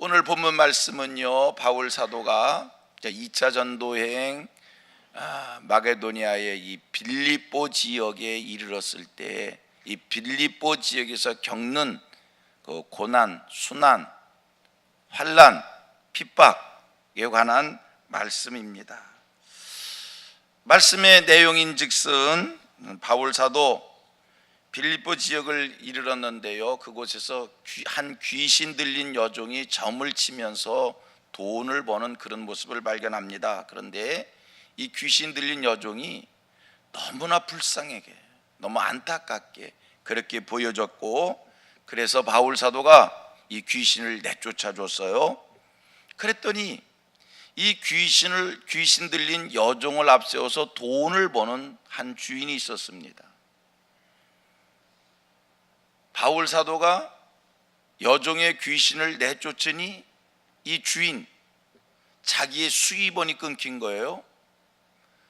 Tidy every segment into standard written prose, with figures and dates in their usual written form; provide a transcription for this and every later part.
오늘 본문 말씀은요, 바울 사도가 2차 전도여행 마게도니아의 이 빌립보 지역에 이르렀을 때 이 빌립보 지역에서 겪는 그 고난, 순환, 환난, 핍박에 관한 말씀입니다. 말씀의 내용인즉슨 바울 사도 빌립보 지역을 이르렀는데요, 그곳에서 한 귀신 들린 여종이 점을 치면서 돈을 버는 그런 모습을 발견합니다. 그런데 이 귀신 들린 여종이 너무나 불쌍하게, 너무 안타깝게 그렇게 보여졌고, 그래서 바울 사도가 이 귀신을 내쫓아 줬어요. 그랬더니 이 귀신 들린 여종을 앞세워서 돈을 버는 한 주인이 있었습니다. 바울 사도가 여종의 귀신을 내쫓으니 이 주인, 자기의 수입원이 끊긴 거예요.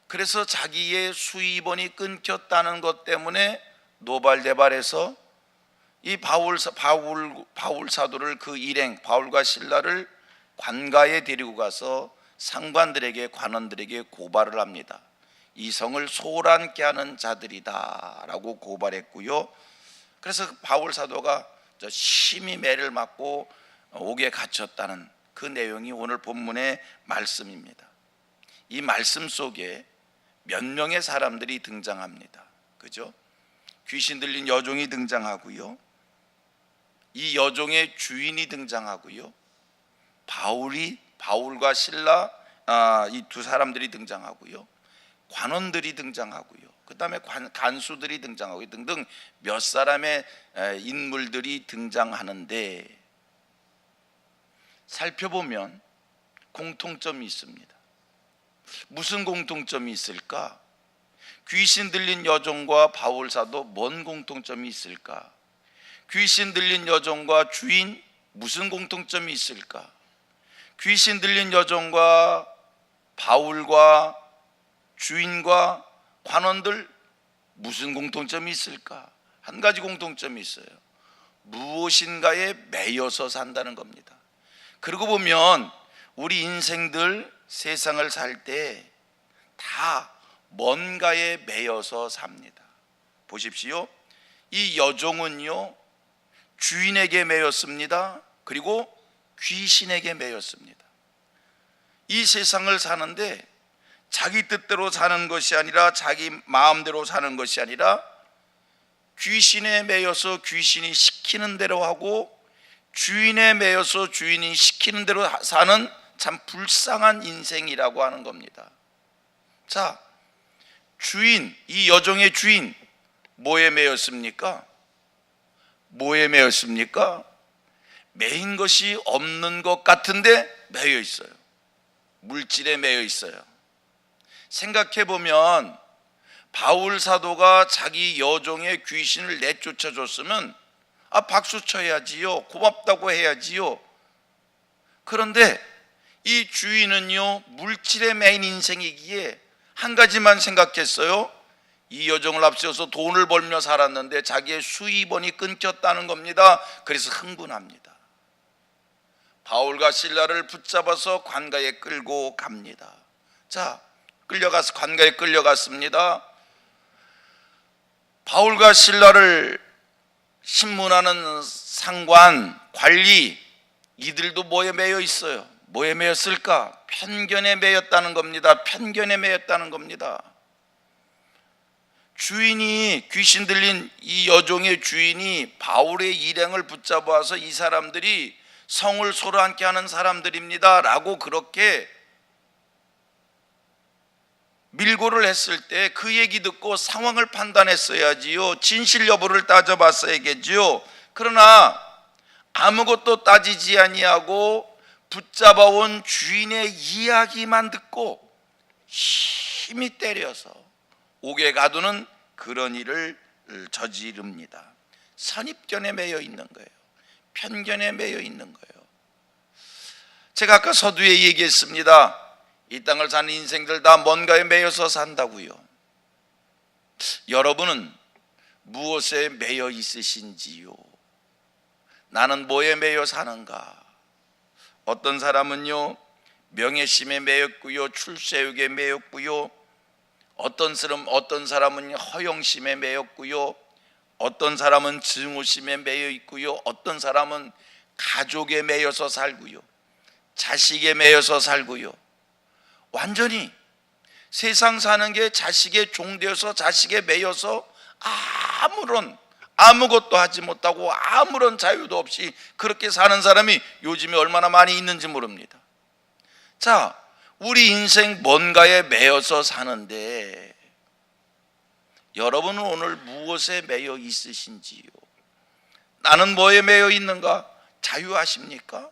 그래서 자기의 수입원이 끊겼다는 것 때문에 노발대발해서 이 바울 사도를, 그 일행 바울과 실라를 관가에 데리고 가서 상관들에게, 관원들에게 고발을 합니다. 이 성을 소란케 하는 자들이다 라고 고발했고요. 그래서 바울 사도가 심히 매를 맞고 옥에 갇혔다는 그 내용이 오늘 본문의 말씀입니다. 이 말씀 속에 몇 명의 사람들이 등장합니다. 그죠? 귀신 들린 여종이 등장하고요, 이 여종의 주인이 등장하고요, 바울과 실라 이 두 사람들이 등장하고요, 관원들이 등장하고요, 그 다음에 간수들이 등장하고 등등 몇 사람의 인물들이 등장하는데, 살펴보면 공통점이 있습니다. 무슨 공통점이 있을까? 귀신 들린 여종과 바울 사도 뭔 공통점이 있을까? 귀신 들린 여종과 주인 무슨 공통점이 있을까? 귀신 들린 여종과 바울과 주인과 관원들 무슨 공통점이 있을까? 한 가지 공통점이 있어요. 무엇인가에 매여서 산다는 겁니다. 그러고 보면 우리 인생들, 세상을 살 때 다 뭔가에 매여서 삽니다. 보십시오. 이 여종은요, 주인에게 매였습니다. 그리고 귀신에게 매였습니다. 이 세상을 사는데 자기 뜻대로 사는 것이 아니라, 자기 마음대로 사는 것이 아니라 귀신에 매여서 귀신이 시키는 대로 하고, 주인에 매여서 주인이 시키는 대로 사는 참 불쌍한 인생이라고 하는 겁니다. 자, 주인, 이 여종의 주인 뭐에 매였습니까? 뭐에 매였습니까? 매인 것이 없는 것 같은데 매여 있어요. 물질에 매여 있어요. 생각해 보면 바울 사도가 자기 여종의 귀신을 내쫓아 줬으면 박수 쳐야지요, 고맙다고 해야지요. 그런데 이 주인은요, 물질에 매인 인생이기에 한 가지만 생각했어요. 이 여종을 앞세워서 돈을 벌며 살았는데 자기의 수입원이 끊겼다는 겁니다. 그래서 흥분합니다. 바울과 실라를 붙잡아서 관가에 끌고 갑니다. 자, 끌려가서 관가에 끌려갔습니다. 바울과 실라를 신문하는 상관, 관리, 이들도 뭐에 매여 있어요? 뭐에 매였을까? 편견에 매였다는 겁니다. 편견에 매였다는 겁니다. 주인이, 귀신 들린 이 여종의 주인이 바울의 일행을 붙잡아서 이 사람들이 성을 소란케 하는 사람들입니다 라고 그렇게 밀고를 했을 때 그 얘기 듣고 상황을 판단했어야지요. 진실 여부를 따져봤어야겠지요. 그러나 아무것도 따지지 아니하고 붙잡아온 주인의 이야기만 듣고 힘이 때려서 옥에 가두는 그런 일을 저지릅니다. 선입견에 매여 있는 거예요. 편견에 매여 있는 거예요. 제가 아까 서두에 얘기했습니다. 이 땅을 사는 인생들 다 뭔가에 매여서 산다고요. 여러분은 무엇에 매여 있으신지요? 나는 뭐에 매여 사는가? 어떤 사람은요 명예심에 매였고요, 출세욕에 매였고요, 어떤 사람은 허영심에 매였고요, 어떤 사람은 증오심에 매여 있고요, 어떤 사람은 가족에 매여서 살고요, 자식에 매여서 살고요. 완전히 세상 사는 게 자식의 종되어서 자식에 매여서 아무것도 하지 못하고 아무런 자유도 없이 그렇게 사는 사람이 요즘에 얼마나 많이 있는지 모릅니다. 자, 우리 인생 뭔가에 매여서 사는데 여러분은 오늘 무엇에 매여 있으신지요? 나는 뭐에 매여 있는가? 자유하십니까?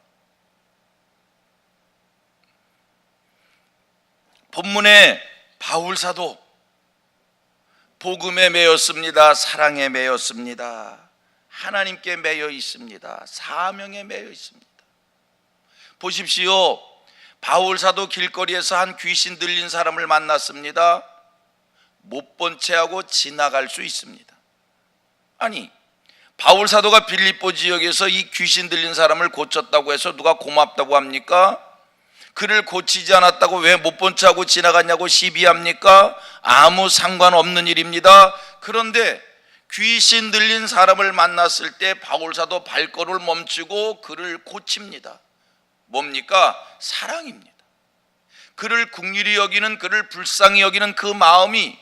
본문에 바울사도 복음에 매였습니다. 사랑에 매였습니다. 하나님께 매여 있습니다. 사명에 매여 있습니다. 보십시오. 바울사도 길거리에서 한 귀신 들린 사람을 만났습니다. 못 본 채하고 지나갈 수 있습니다. 아니, 바울사도가 빌립보 지역에서 이 귀신 들린 사람을 고쳤다고 해서 누가 고맙다고 합니까? 그를 고치지 않았다고 왜 못 본 채하고 지나갔냐고 시비합니까? 아무 상관없는 일입니다. 그런데 귀신 들린 사람을 만났을 때 바울사도 발걸음을 멈추고 그를 고칩니다. 뭡니까? 사랑입니다. 그를 긍휼히 여기는, 그를 불쌍히 여기는 그 마음이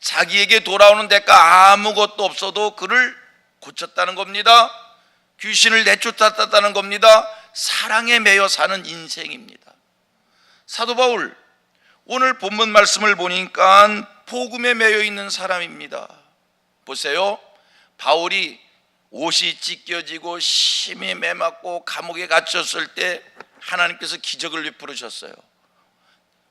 자기에게 돌아오는 대가 아무것도 없어도 그를 고쳤다는 겁니다. 귀신을 내쫓았다는 겁니다. 사랑에 매여 사는 인생입니다. 사도 바울, 오늘 본문 말씀을 보니까 복음에 매여 있는 사람입니다. 보세요. 바울이 옷이 찢겨지고 심히 매맞고 감옥에 갇혔을 때 하나님께서 기적을 베푸셨어요.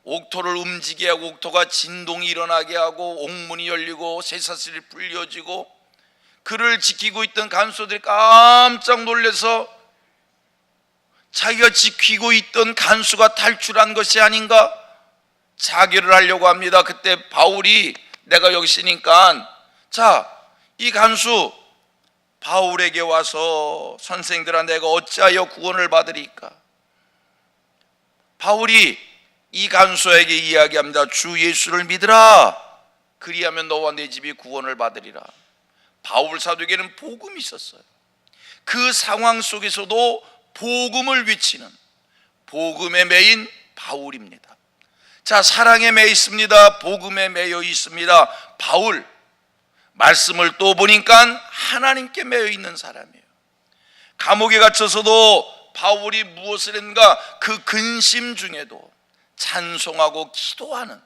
옥토를 움직이게 하고 옥토가 진동이 일어나게 하고 옥문이 열리고 쇠사슬이 풀려지고 그를 지키고 있던 간수들이 깜짝 놀라서 자기가 지키고 있던 간수가 탈출한 것이 아닌가 자결을 하려고 합니다. 그때 바울이 내가 여기 있으니까 자, 이 간수 바울에게 와서 선생들아 내가 어찌하여 구원을 받으리까? 바울이 이 간수에게 이야기합니다. 주 예수를 믿으라. 그리하면 너와 내 집이 구원을 받으리라. 바울 사도에게는 복음이 있었어요. 그 상황 속에서도 복음을 외치는 복음에 매인 바울입니다. 자, 사랑에 매여 있습니다. 복음에 매여 있습니다. 바울 말씀을 또 보니까 하나님께 매여 있는 사람이에요. 감옥에 갇혀서도 바울이 무엇을 했는가? 그 근심 중에도 찬송하고 기도하는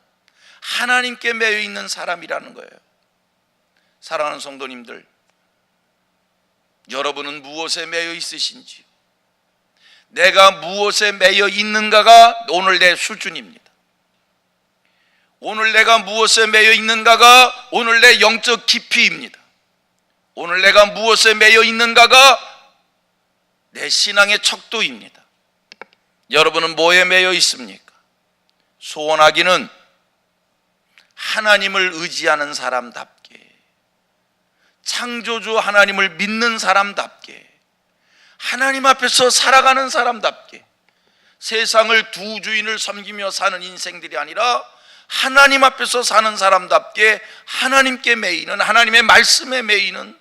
하나님께 매여 있는 사람이라는 거예요. 사랑하는 성도님들, 여러분은 무엇에 매여 있으신지요? 내가 무엇에 매여 있는가가 오늘 내 수준입니다. 오늘 내가 무엇에 매여 있는가가 오늘 내 영적 깊이입니다. 오늘 내가 무엇에 매여 있는가가 내 신앙의 척도입니다. 여러분은 뭐에 매여 있습니까? 소원하기는 하나님을 의지하는 사람답게, 창조주 하나님을 믿는 사람답게, 하나님 앞에서 살아가는 사람답게, 세상을 두 주인을 섬기며 사는 인생들이 아니라 하나님 앞에서 사는 사람답게 하나님께 매이는, 하나님의 말씀에 매이는,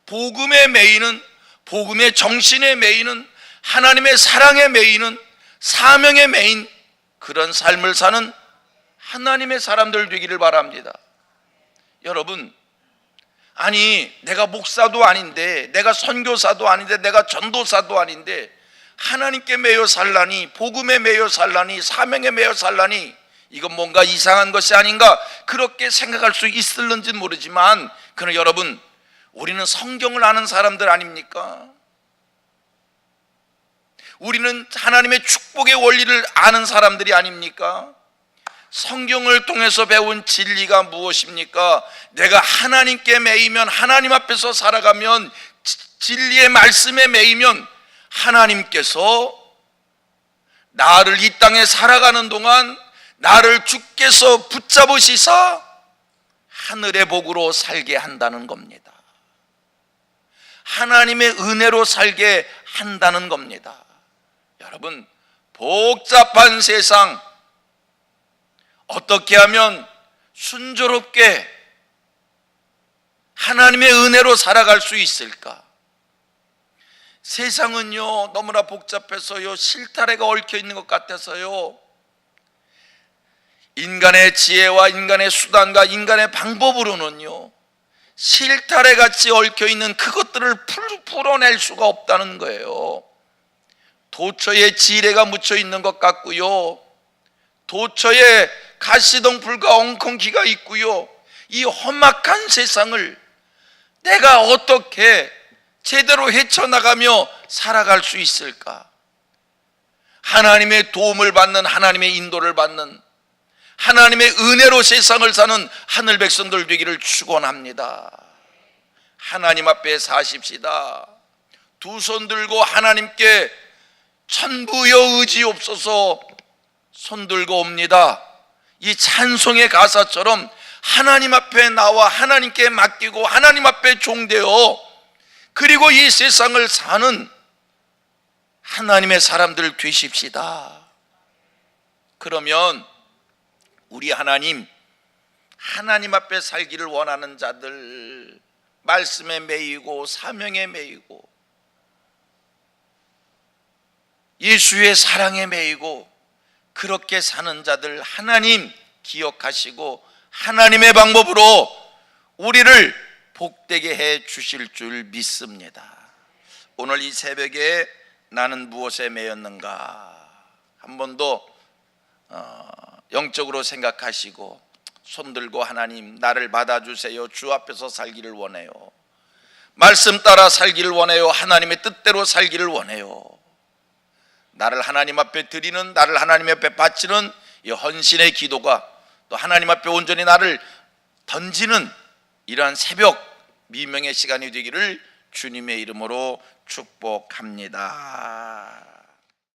복음에 매이는, 복음의 정신에 매이는, 하나님의 사랑에 매이는, 사명에 매인 그런 삶을 사는 하나님의 사람들 되기를 바랍니다. 여러분, 아니 내가 목사도 아닌데, 내가 선교사도 아닌데, 내가 전도사도 아닌데 하나님께 매여 살라니, 복음에 매여 살라니, 사명에 매여 살라니 이건 뭔가 이상한 것이 아닌가 그렇게 생각할 수 있을는지는 모르지만, 그러나 여러분, 우리는 성경을 아는 사람들 아닙니까? 우리는 하나님의 축복의 원리를 아는 사람들이 아닙니까? 성경을 통해서 배운 진리가 무엇입니까? 내가 하나님께 매이면, 하나님 앞에서 살아가면, 진리의 말씀에 매이면 하나님께서 나를 이 땅에 살아가는 동안 나를 주께서 붙잡으시사 하늘의 복으로 살게 한다는 겁니다. 하나님의 은혜로 살게 한다는 겁니다. 여러분, 복잡한 세상, 어떻게 하면 순조롭게 하나님의 은혜로 살아갈 수 있을까? 세상은요, 너무나 복잡해서요, 실타래가 얽혀 있는 것 같아서요, 인간의 지혜와 인간의 수단과 인간의 방법으로는요, 실타래 같이 얽혀 있는 그것들을 풀어낼 수가 없다는 거예요. 도처에 지뢰가 묻혀 있는 것 같고요, 도처에 가시덩불과 엉겅퀴가 있고요, 이 험악한 세상을 내가 어떻게 제대로 헤쳐나가며 살아갈 수 있을까? 하나님의 도움을 받는, 하나님의 인도를 받는, 하나님의 은혜로 세상을 사는 하늘 백성들 되기를 축원합니다. 하나님 앞에 사십시다. 두 손 들고 하나님께 천부여 의지옵소서 손 들고 옵니다. 이 찬송의 가사처럼 하나님 앞에 나와 하나님께 맡기고 하나님 앞에 종되어 그리고 이 세상을 사는 하나님의 사람들 되십시다. 그러면 우리 하나님 앞에 살기를 원하는 자들, 말씀에 매이고 사명에 매이고 예수의 사랑에 매이고 그렇게 사는 자들 하나님 기억하시고 하나님의 방법으로 우리를 복되게 해 주실 줄 믿습니다. 오늘 이 새벽에 나는 무엇에 매였는가 한 번 더 영적으로 생각하시고 손들고 하나님 나를 받아주세요. 주 앞에서 살기를 원해요. 말씀 따라 살기를 원해요. 하나님의 뜻대로 살기를 원해요. 나를 하나님 앞에 드리는, 나를 하나님 앞에 바치는 이 헌신의 기도가 또 하나님 앞에 온전히 나를 던지는 이러한 새벽 미명의 시간이 되기를 주님의 이름으로 축복합니다.